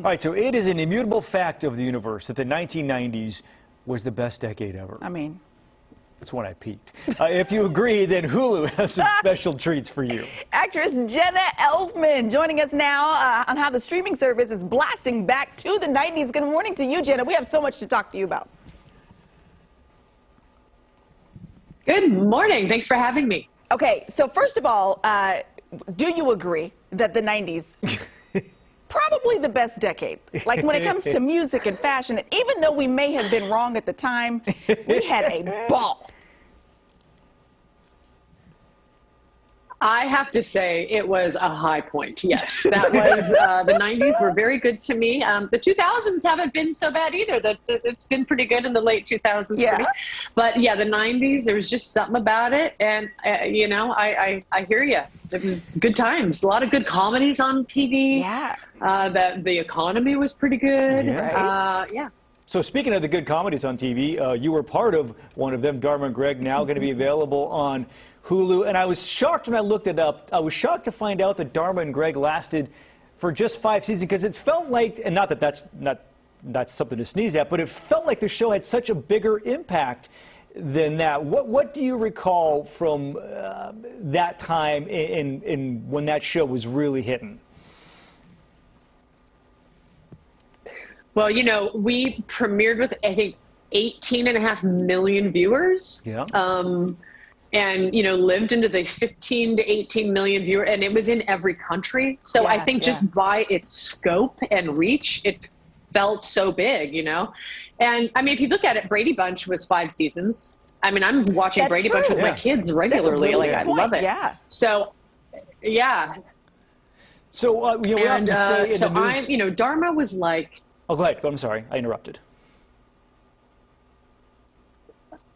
All right, so it is an immutable fact of the universe that the 1990s was the best decade ever. I mean, that's when I peaked. If you agree, then Hulu has some special treats for you. actress Jenna Elfman joining us now on how the streaming service is blasting back to the 90s. Good morning to you, Jenna. We have so much to talk to you about. Good morning. Thanks for having me. Okay, so first of all, do you agree that the 90s probably the best decade? Like when it comes to music and fashion, even though we may have been wrong at the time, we had a ball. I have to say it was a high point. Yes, that was the 90s were very good to me. The 2000s haven't been so bad either. It's been pretty good in the late 2000s for me. But yeah, the 90s, there was just something about it. And, you know, I hear you. It was good times. A lot of good comedies on TV. Yeah. The economy was pretty good. Yeah. Yeah. So speaking of the good comedies on TV, you were part of one of them, Dharma and Greg, now going to be available on Hulu. And I was shocked when I looked it up. I was shocked to find out that Dharma and Greg lasted for just 5 seasons, because it felt like, and not that that's something to sneeze at, but it felt like the show had such a bigger impact than that. What do you recall from that time in when that show was really hitting? Well, you know, we premiered with, I think, 18.5 million viewers. Yeah. And, you know, lived into the 15 to 18 million viewer, and it was in every country. So I think just by its scope and reach, it felt so big, you know. And I mean, if you look at it, Brady Bunch was 5 seasons. I mean, I'm watching Brady Bunch with my kids regularly. Like, I love it. Yeah. So, yeah. So, you know, we often say in so the news... you know, Dharma was like... Oh, go ahead. I'm sorry. I interrupted.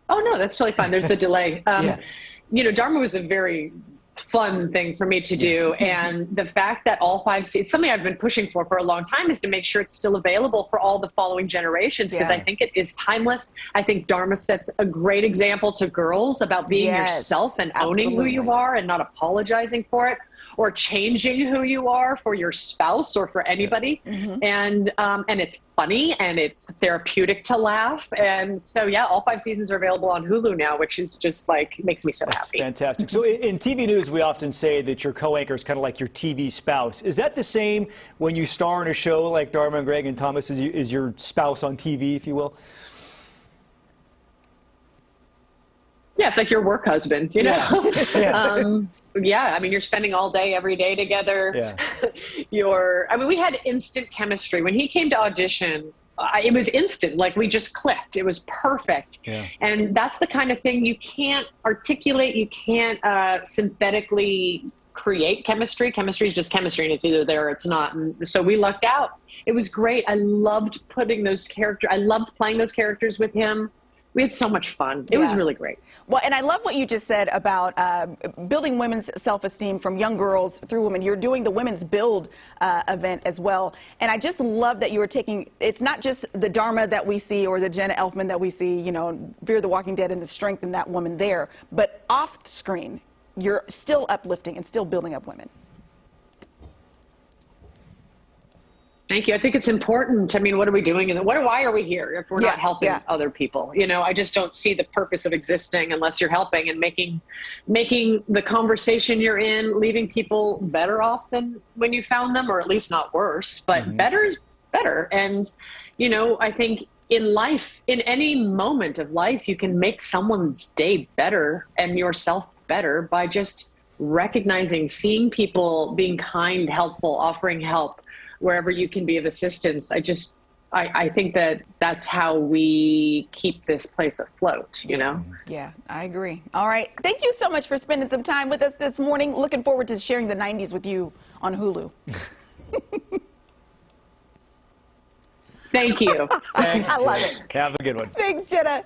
Oh, no, that's totally fine. There's the delay. You know, Dharma was a very fun thing for me to do. And the fact that all 5 seasons, something I've been pushing for a long time, is to make sure it's still available for all the following generations, because I think it is timeless. I think Dharma sets a great example to girls about being yourself and owning who you are and not apologizing for it, or changing who you are for your spouse or for anybody. And it's funny and it's therapeutic to laugh. And so, yeah, all 5 seasons are available on Hulu now, which is just like, makes me so happy. Fantastic. So in TV news, we often say that your co-anchor is kind of like your TV spouse. Is that the same when you star in a show like Dharma and Greg and Thomas is your spouse on TV, if you will? Yeah, it's like your work husband, you know? Yeah, I mean, you're spending all day, every day together. I mean, we had instant chemistry. When he came to audition, it was instant. Like, we just clicked. It was perfect. And that's the kind of thing you can't articulate. You can't synthetically create chemistry. Chemistry is just chemistry, and it's either there or it's not. And so we lucked out. It was great. I loved putting those characters. I loved playing those characters with him. We had so much fun. It was really great. Well, and I love what you just said about building women's self-esteem from young girls through women. You're doing the Women's Build event as well. And I just love that you were taking, it's not just the Dharma that we see or the Jenna Elfman that we see, you know, Fear the Walking Dead and the strength in that woman there, but off screen, you're still uplifting and still building up women. Thank you. I think it's important. I mean, what are we doing? And why are we here if we're not helping other people? You know, I just don't see the purpose of existing unless you're helping and making the conversation you're in, leaving people better off than when you found them, or at least not worse. But better is better. And, you know, I think in life, in any moment of life, you can make someone's day better and yourself better by just recognizing, seeing people, being kind, helpful, offering help wherever you can be of assistance. I think that that's how we keep this place afloat, you know? Yeah, I agree. All right. Thank you so much for spending some time with us this morning. Looking forward to sharing the 90s with you on Hulu. Thank you. I love it. Have a good one. Thanks, Jenna.